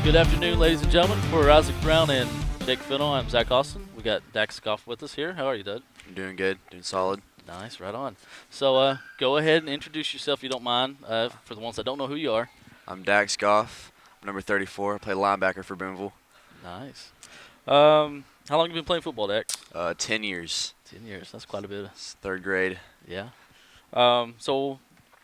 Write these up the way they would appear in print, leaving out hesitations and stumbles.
Good afternoon, ladies and gentlemen. For Isaac Brown and Jake Finnell, I'm Zach Austin. We got Doc Goff with us here. How are you, Doug? I'm doing good, doing solid. Nice, right on. So go ahead and introduce yourself if you don't mind, for the ones that don't know who you are. I'm Doc Goff, number 34. I play linebacker for Boonville. Nice. How long have you been playing football, Dax? 10 years. 10 years. That's quite a bit. It's third grade. Yeah. So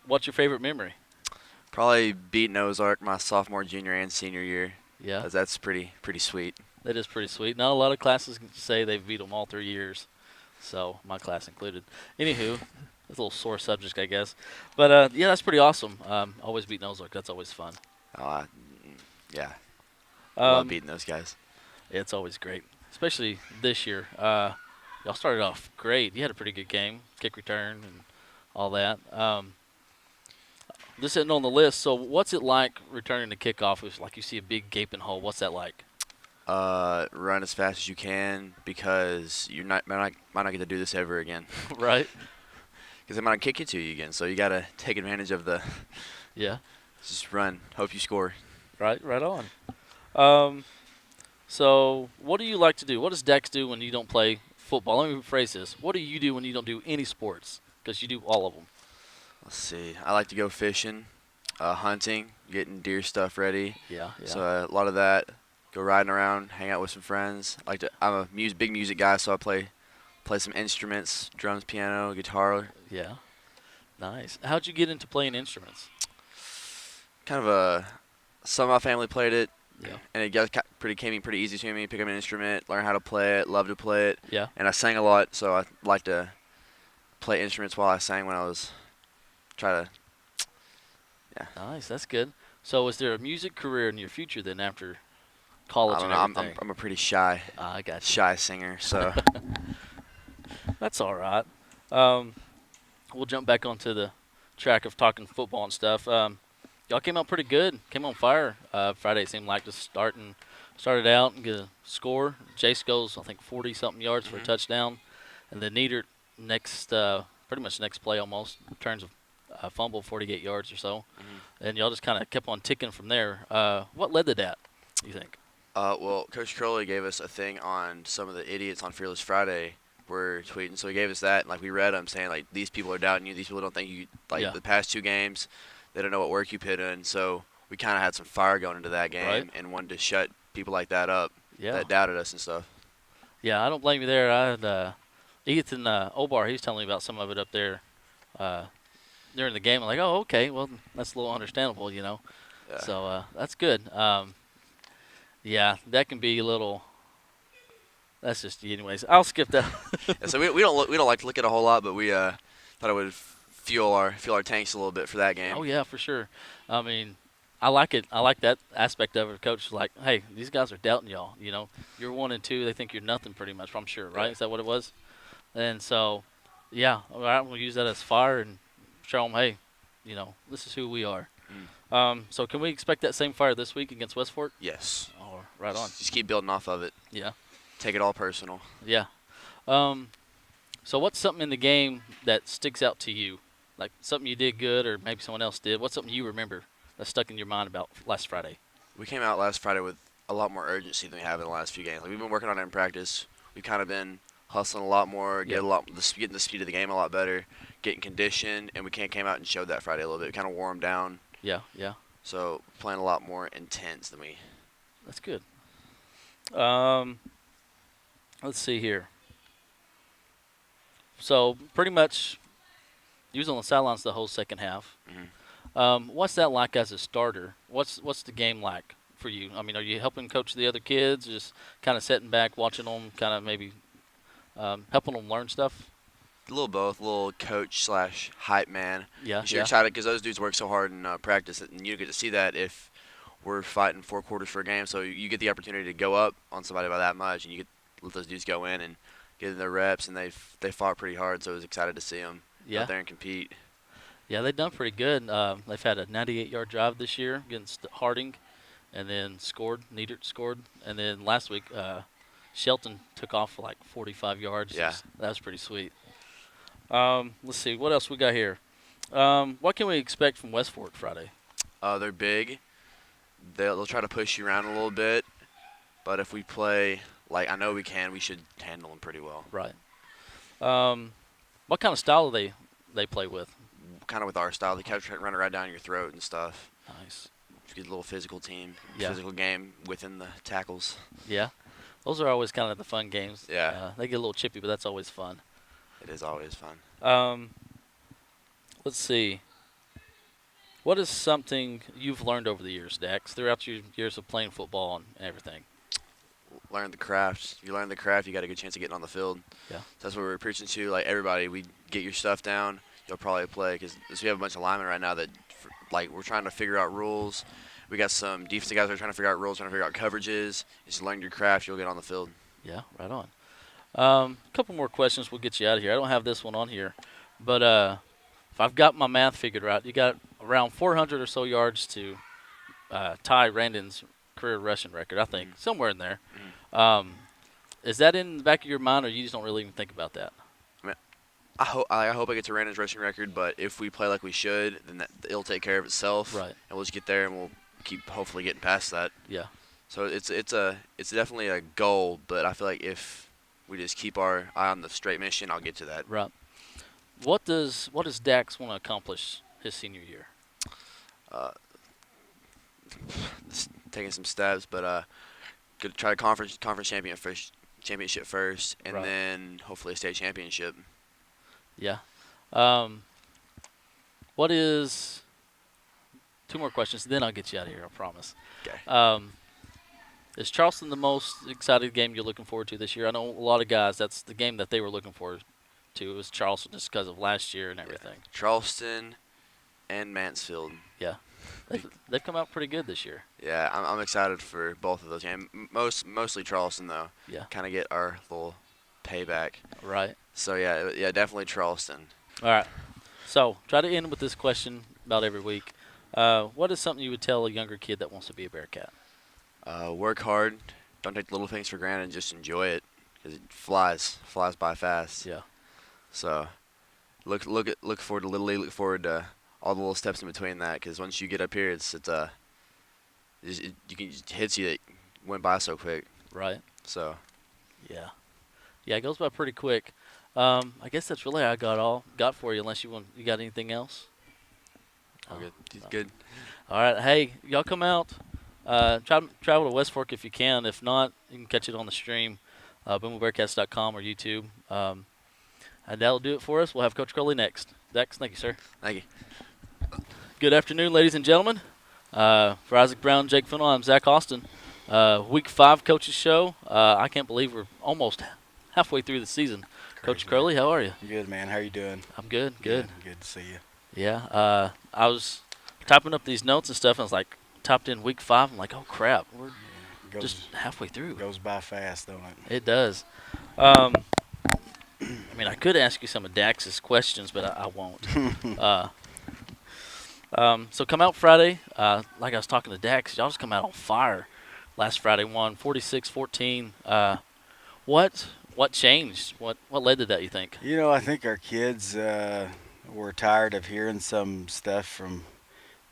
what's your favorite memory? Probably beating Ozark my sophomore, junior, and senior year. Yeah. That's pretty sweet. That is pretty sweet. Not a lot of classes can say they've beat them all 3 years, so my class included. Anywho, that's a little sore subject, I guess. But, yeah, that's pretty awesome. Always beating Ozark. That's always fun. Yeah. Love beating those guys. It's always great, especially this year. Y'all started off great. You had a pretty good game, kick return and all that. This isn't on the list, so what's it like returning to kickoff if, like, you see a big gaping hole? What's that like? Run as fast as you can because you might not get to do this ever again. Right. Because they might kick it to you again, so you got to take advantage of the – Yeah. Just run. Hope you score. Right on. So what do you like to do? What does Dex do when you don't play football? Let me rephrase this. What do you do when you don't do any sports? Because you do all of them. Let's see. I like to go fishing, hunting, getting deer stuff ready. Yeah. So a lot of that. Go riding around, hang out with some friends. I'm a big music guy, so I play some instruments, drums, piano, guitar. Yeah. Nice. How'd you get into playing instruments? Kind of some of my family played it. Yeah. And it came pretty easy to me. Pick up an instrument, learn how to play it, love to play it. Yeah. And I sang a lot, so I like to play instruments while I sang when I was Yeah. Nice. That's good. So is there a music career in your future then after college I don't and know. everything? I'm a pretty shy I got you. shy singer, so That's all right. We'll jump back onto the track of talking football and stuff. Y'all came out pretty good. Came on fire. Friday it seemed like to started out and get a score. Jace goes, I think, 40-something yards for a touchdown. And then Nieder pretty much next play almost, turns a fumble, 48 yards or so. And y'all just kind of kept on ticking from there. What led to that, you think? Well, Coach Crowley gave us a thing on some of the idiots on Fearless Friday were tweeting, so he gave us that, and, like, we read them saying, like, these people are doubting you, these people don't think you, like, the past 2 games, they don't know what work you put in, so we kind of had some fire going into that game and wanted to shut people like that up that doubted us and stuff. Yeah, I don't blame you there. I had Ethan Obar, he's telling me about some of it up there during the game. I'm like, oh, okay, well, that's a little understandable, you know. Yeah. So that's good. Yeah, that can be a little. That's just, anyways. I'll skip that. Yeah, so we don't like to look at a whole lot, but we thought it would fuel our tanks a little bit for that game. Oh yeah, for sure. I mean, I like it. I like that aspect of it. Coach is like, hey, these guys are doubting y'all. You know, you're 1 and 2. They think you're nothing, pretty much. I'm sure, right? Yeah. Is that what it was? And so, yeah, all right, we'll use that as fire and show them, hey, you know, this is who we are. So can we expect that same fire this week against West Fork? Yes. Oh, right on. Just keep building off of it. Yeah. Take it all personal. Yeah. So what's something in the game that sticks out to you? Like something you did good or maybe someone else did. What's something you remember that stuck in your mind about last Friday? We came out last Friday with a lot more urgency than we have in the last few games. Like, we've been working on it in practice. We've kind of been hustling a lot more, getting the speed of the game a lot better, getting conditioned, and we came out and showed that Friday a little bit. We kind of wore them down. Yeah. So playing a lot more intense than we. That's good. Let's see here. So pretty much, you was on the sidelines the whole second half. What's that like as a starter? What's the game like for you? I mean, are you helping coach the other kids, just kind of sitting back, watching them, kind of maybe helping them learn stuff? A little both, a little coach / hype man. Yeah. You're excited because those dudes work so hard in practice, and you get to see that if we're fighting 4 quarters for a game. So you get the opportunity to go up on somebody by that much, and you get let those dudes go in and get in their reps, and they fought pretty hard. So I was excited to see them out there and compete. Yeah, they've done pretty good. They've had a 98-yard drive this year against Harding, and then Niedert scored, and then last week Shelton took off for like 45 yards. Yeah. That was pretty sweet. Let's see, what else we got here? What can we expect from West Fork Friday? They're big. they'll try to push you around a little bit, but if we play like I know we can, we should handle them pretty well. Right. What kind of style do they play with? Kind of with our style, they kept running right down your throat and stuff. Nice. Just get a little physical team, Yeah. physical game within the tackles. Yeah. Those are always kind of the fun games. Yeah. They get a little chippy, but that's always fun. It is always fun. Let's see. What is something you've learned over the years, Dax, throughout your years of playing football and everything? Learn the craft. If you learn the craft, you got a good chance of getting on the field. Yeah. So that's what we're preaching to. Like everybody, we get your stuff down. You'll probably play because we have a bunch of linemen right now that, we're trying to figure out rules. We got some defensive guys that are trying to figure out rules, trying to figure out coverages. Just learn your craft, you'll get on the field. Yeah, right on. A couple more questions. We'll get you out of here. I don't have this one on here, but if I've got my math figured right, you got around 400 or so yards to tie Randon's career rushing record. I think somewhere in there. Is that in the back of your mind, or you just don't really even think about that? I hope I get to Randon's rushing record, but if we play like we should, then it'll take care of itself. Right. And we'll just get there, and we'll keep hopefully getting past that. Yeah. So it's definitely a goal, but I feel like if we just keep our eye on the straight mission, I'll get to that. Right. What does Dax want to accomplish his senior year? Taking some steps, but gonna try conference championship first, and right. then hopefully a state championship. Yeah. What is – 2 more questions, then I'll get you out of here, I promise. Okay. Is Charleston the most excited game you're looking forward to this year? I know a lot of guys, that's the game that they were looking forward to. It was Charleston just because of last year and everything. Yeah. Charleston and Mansfield. Yeah. They've come out pretty good this year. Yeah, I'm excited for both of those games. Mostly Charleston, though. Yeah. Kind of get our little payback. Right. So, yeah, definitely Charleston. All right. So, try to end with this question about every week. What is something you would tell a younger kid that wants to be a Bearcat? Work hard. Don't take the little things for granted. Just enjoy it, because it flies by fast. Yeah. So, look forward to Little League. Look forward to all the little steps in between that, because once you get up here, it hits you. It went by so quick. Right. So. Yeah. Yeah, it goes by pretty quick. I guess that's really all I got for you. Unless you got anything else. All good. Good. All right. Hey, y'all come out. Travel to West Fork if you can. If not, you can catch it on the stream, boombearcats.com or YouTube. And that'll do it for us. We'll have Coach Crowley next. Dex, thank you, sir. Thank you. Good afternoon, ladies and gentlemen. For Isaac Brown, Jake Fennell, I'm Zach Austin. Week 5 coaches show. I can't believe we're almost halfway through the season. Crazy, Coach Crowley, how are you? Good, man. How are you doing? I'm good. Good to see you. Yeah. I was typing up these notes and stuff, and I was like, typed in week 5. I'm like, oh crap, we're just halfway through. Goes by fast, don't it? It does. I mean, I could ask you some of Dax's questions, but I won't. So come out Friday. Like I was talking to Dax, y'all just come out on fire. Last Friday, won 46-14. What changed? What led to that, you think? You know, I think our kids were tired of hearing some stuff from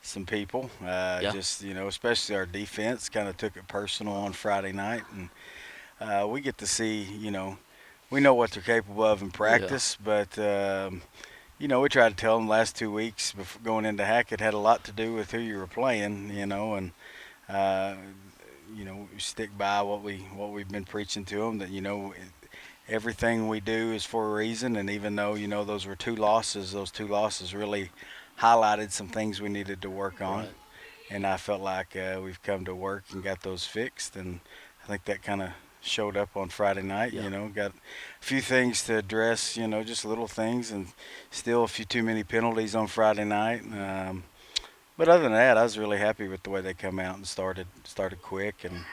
some people. Just, especially our defense kind of took it personal on Friday night. And we get to see, we know what they're capable of in practice, but, we tried to tell them the last 2 weeks before going into Hackett had a lot to do with who you were playing, and we stick by what we've been preaching to them, that, everything we do is for a reason. And even though, those were 2 losses, those 2 losses really highlighted some things we needed to work on. Right. And I felt like we've come to work and got those fixed. And I think that kind of showed up on Friday night. Yeah. Got a few things to address, just little things, and still a few too many penalties on Friday night. But other than that, I was really happy with the way they come out and started quick, and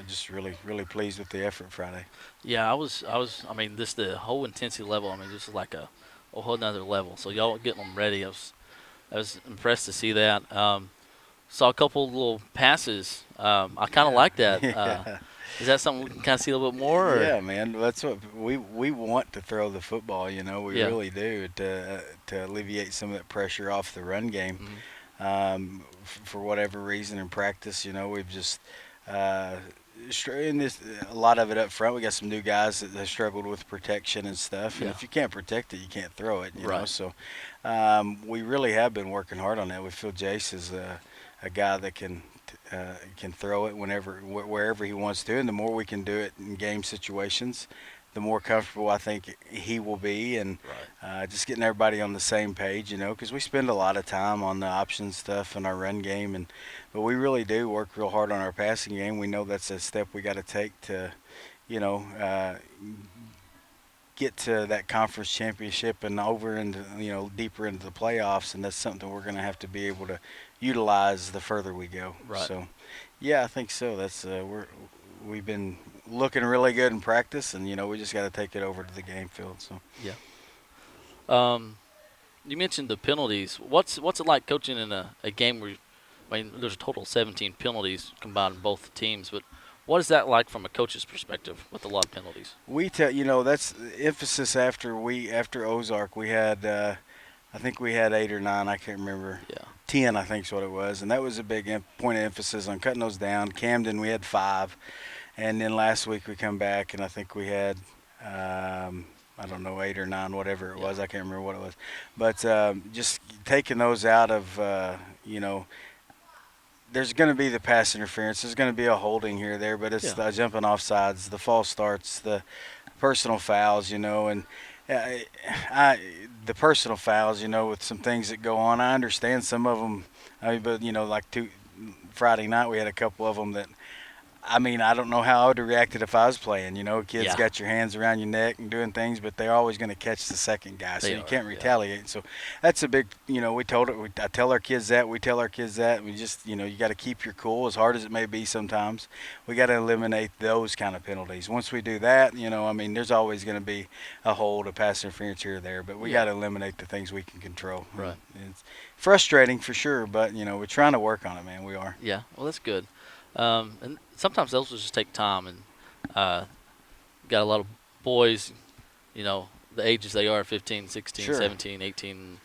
just really, really pleased with the effort Friday. Yeah, I was. I mean, the whole intensity level. I mean, just like a whole nother level. So y'all getting them ready. I was impressed to see that. Saw a couple little passes. I kind of like that. Yeah. Is that something we can kind of see a little bit more? Or? Yeah, man. That's what we want to throw the football. We really do to alleviate some of that pressure off the run game. for whatever reason in practice. We've just uh, in this a lot of it up front. We got some new guys that have struggled with protection and stuff. And Yeah. if you can't protect it, you can't throw it. Right. So we really have been working hard on that. We feel Jace is a guy that can throw it wherever he wants to, and the more we can do it in game situations, the more comfortable I think he will be, and Right. just getting everybody on the same page, because we spend a lot of time on the option stuff and our run game, but we really do work real hard on our passing game. We know that's a step we got to take to, you know, uh, get to that conference championship and over into deeper into the playoffs, and that's something we're going to have to be able to utilize the further we go. Right. So, yeah, I think so. That's we've been looking really good in practice, and we just got to take it over to the game field. So Yeah. You mentioned the penalties. What's it like coaching in a game where, there's a total of 17 penalties combined in both teams, but what is that like from a coach's perspective with a lot of penalties? we tell that's the emphasis after Ozark we had I think we had 8 or 9, I can't remember. Yeah. 10 I think is what it was, and that was a big point of emphasis on cutting those down. Camden we had 5, and then last week we come back and I think we had I don't know, 8 or 9, whatever it was. I can't remember what it was, but just taking those out of there's going to be the pass interference. There's going to be a holding here or there, but it's the jumping off sides, the false starts, the personal fouls, and the personal fouls, with some things that go on. I understand some of them. But like Friday night, we had a couple of them that. I don't know how I would have reacted if I was playing. Kids got your hands around your neck and doing things, but they're always going to catch the second guy, so you can't retaliate. So that's a big, we told it. I tell our kids that. We tell our kids that. We just, you got to keep your cool, as hard as it may be sometimes. We got to eliminate those kind of penalties. Once we do that, there's always going to be a hold, a pass interference here or there, but we got to eliminate the things we can control. Right. It's frustrating for sure, but, we're trying to work on it, man. We are. Yeah. Well, that's good. And sometimes those will just take time, and got a lot of boys, the ages they are, 15, 16, 17, 18,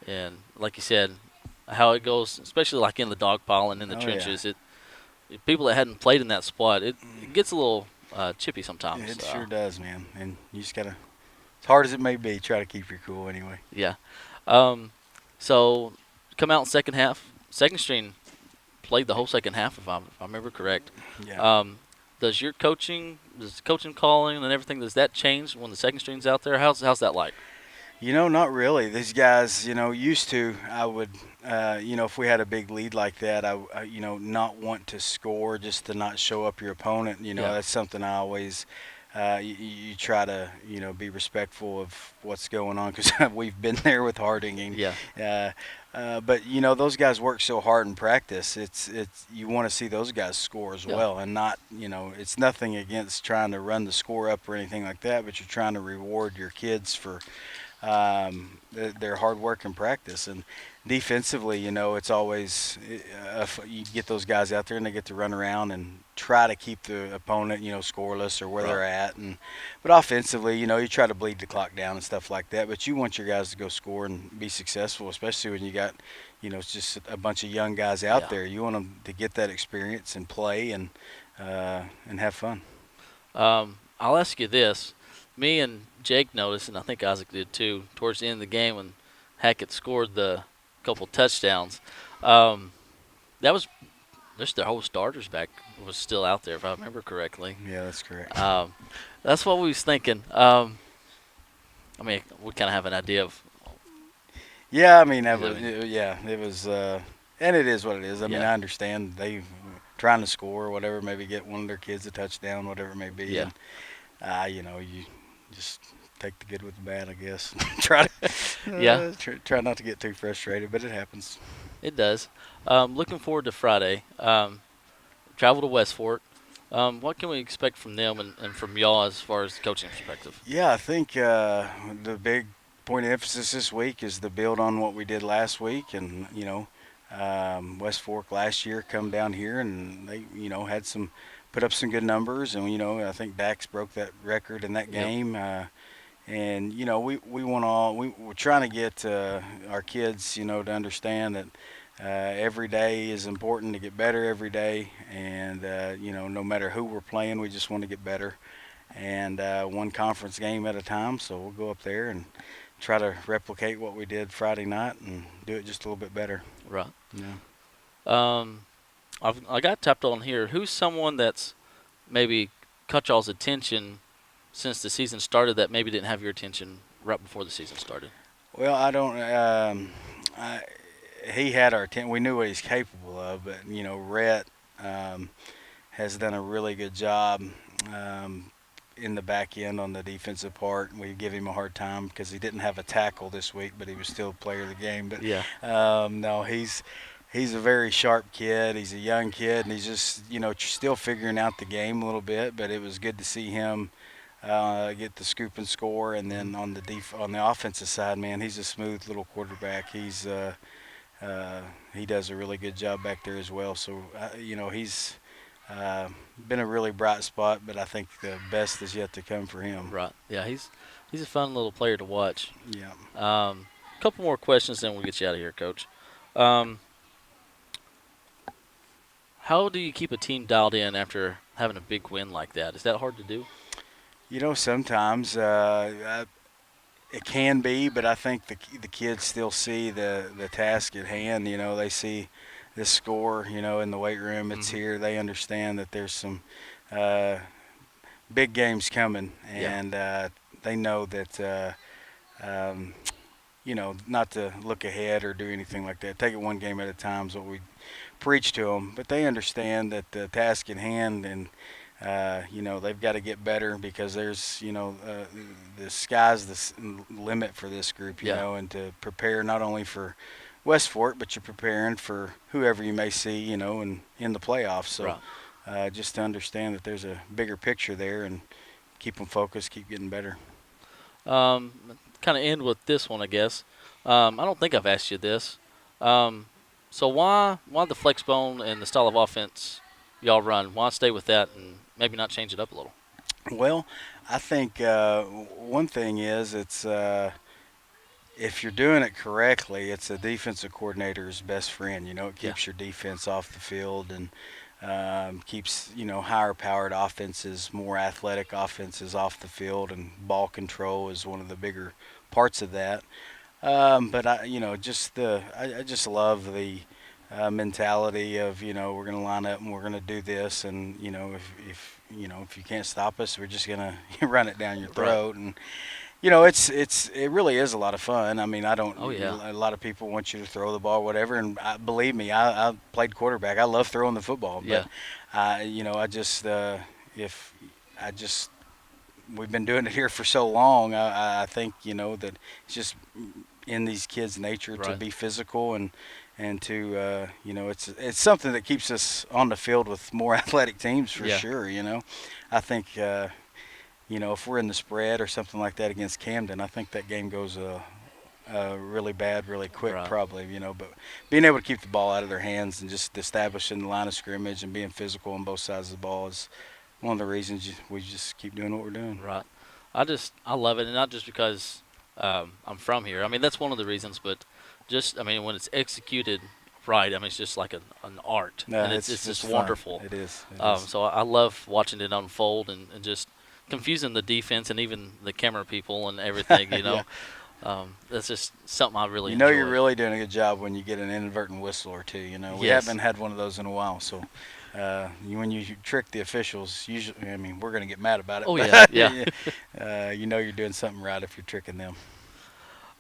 and like you said, how it goes, especially like in the dog pile and in the trenches, people that hadn't played in that spot, it gets a little chippy sometimes. It sure does, man, and you just got to, as hard as it may be, try to keep your cool anyway. Yeah. So come out in second half, second string played the whole second half, if I remember correct. Yeah. Does the coaching calling and everything, does that change when the second string's out there? How's that like? Not really. These guys, used to, I would, if we had a big lead like that, I not want to score just to not show up your opponent. That's something I always, you try to, be respectful of what's going on, because we've been there with Harding. Yeah. But those guys work so hard in practice. It's you want to see those guys score as well, and not it's nothing against trying to run the score up or anything like that. But you're trying to reward your kids for their hard work in practice. And defensively, it's always you get those guys out there and they get to run around and try to keep the opponent scoreless or where they're at. But offensively, you try to bleed the clock down and stuff like that. But you want your guys to go score and be successful, especially when you got it's just a bunch of young guys out there. You want them to get that experience and play and have fun. I'll ask you this. Me and Jake noticed, and I think Isaac did too, towards the end of the game when Hackett scored the couple touchdowns. That was just their whole starters back was still out there, if I remember correctly. Yeah, that's correct. That's what we was thinking. We kind of have an idea of. Yeah, it was, and it is what it is. I understand they trying to score or whatever, maybe get one of their kids a touchdown, whatever it may be. Yeah. And, you just take the good with the bad, I guess. Try try not to get too frustrated, but it happens. It does. Looking forward to Friday. Travel to West Fork. What can we expect from them and from y'all as far as the coaching perspective? Yeah, I think the big point of emphasis this week is to build on what we did last week. And, West Fork last year come down here and they, had put up some good numbers. And, I think Dax broke that record in that game. And, we're trying to get our kids, to understand that every day is important to get better every day, and no matter who we're playing, we just want to get better, and one conference game at a time. So we'll go up there and try to replicate what we did Friday night and do it just a little bit better. Right. Yeah. I got tapped on here. Who's someone that's maybe caught y'all's attention since the season started that maybe didn't have your attention right before the season started? Well, I don't. He had our attention. We knew what he's capable of, but Rhett has done a really good job in the back end on the defensive part. We give him a hard time because he didn't have a tackle this week, but he was still player of the game. But yeah, no, he's a very sharp kid. He's a young kid, and he's just still figuring out the game a little bit. But it was good to see him get the scoop and score. And then on the offensive side, man, he's a smooth little quarterback. He does a really good job back there as well. So he's been a really bright spot, but I think the best is yet to come for him. Right. Yeah, he's a fun little player to watch. Yeah. Couple more questions, then we'll get you out of here, Coach. How do you keep a team dialed in after having a big win like that? Is that hard to do? Sometimes it can be, but I think the kids still see the task at hand. They see this score, in the weight room. It's here. They understand that there's some big games coming, and they know that, not to look ahead or do anything like that. Take it one game at a time is what we preach to them. But they understand that the task at hand, and they've got to get better because there's, the sky's the limit for this group, and to prepare not only for West Fork, but you're preparing for whoever you may see, in the playoffs. So just to understand that there's a bigger picture there and keep them focused, keep getting better. Kind of end with this one, I guess. I don't think I've asked you this. So why the flex bone and the style of offense y'all run? Why stay with that and maybe not change it up a little? Well, I think one thing is it's if you're doing it correctly, it's a defensive coordinator's best friend. It keeps your defense off the field and keeps higher-powered offenses, more athletic offenses off the field, and ball control is one of the bigger parts of that. But I just love the mentality of we're going to line up and we're going to do this, and if you can't stop us, we're just going to run it down your throat. And it really is a lot of fun. I mean, I don't. Oh, yeah. A lot of people want you to throw the ball, whatever. And believe me, I played quarterback. I love throwing the football. But we've been doing it here for so long. I think that it's just in these kids' nature to be physical and to it's something that keeps us on the field with more athletic teams for sure. I think. If we're in the spread or something like that against Camden, I think that game goes really bad, really quick, probably. But being able to keep the ball out of their hands and just establishing the line of scrimmage and being physical on both sides of the ball is one of the reasons we just keep doing what we're doing. Right. I love it, and not just because I'm from here. I mean, that's one of the reasons, but when it's executed right, it's just like an art, and it's just fun. Wonderful. It is. So I love watching it unfold and just confusing the defense and even the camera people and everything, that's just something I really enjoy. You're really doing a good job when you get an inadvertent whistle or two. We haven't had one of those in a while, so when you trick the officials, usually, we're going to get mad about it. Oh, but yeah. You're doing something right if you're tricking them.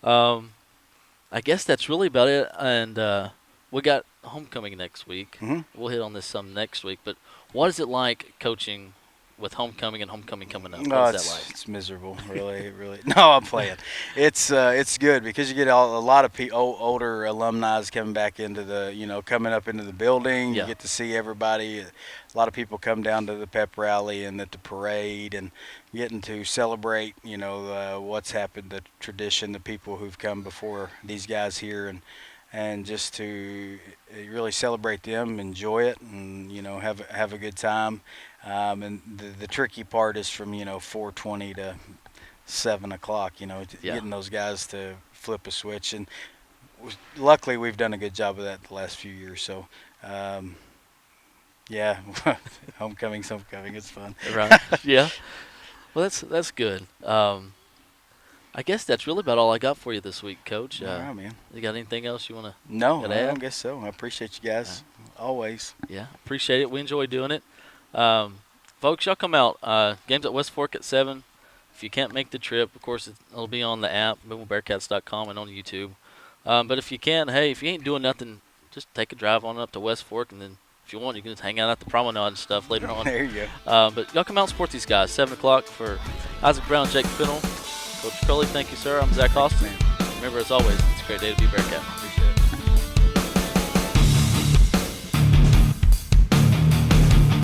I guess that's really about it, and we got homecoming next week. Mm-hmm. We'll hit on this some next week, but what is it like coaching with homecoming and homecoming coming up? What is that like? It's miserable, really. No, I'm playing. It's good because you get a lot of older alumni coming back into the, coming up into the building. Yeah. You get to see everybody. A lot of people come down to the pep rally and at the parade and getting to celebrate, what's happened, the tradition, the people who've come before these guys here, and just to really celebrate them, enjoy it, and have a good time. And the tricky part is from 4:20 to 7 o'clock. Getting those guys to flip a switch. And luckily we've done a good job of that the last few years. So, yeah, homecoming's homecoming. It's fun. Right. Yeah. Well, that's good. I guess that's really about all I got for you this week, Coach. All right, man. You got anything else you want to? No, I add? don't guess so. I appreciate you guys always. Yeah, appreciate it. We enjoy doing it. Folks, y'all come out. Games at West Fork at 7. If you can't make the trip, of course, it'll be on the app, bearcats.com, and on YouTube. But if you can, hey, if you ain't doing nothing, just take a drive on up to West Fork, and then if you want, you can just hang out at the promenade and stuff later on. There you go. But y'all come out and support these guys. 7 o'clock for Isaac Brown, Jake Finnell. Coach Crowley, thank you, sir. I'm Zach Austin. Remember, as always, it's a great day to be Bearcat. Appreciate it.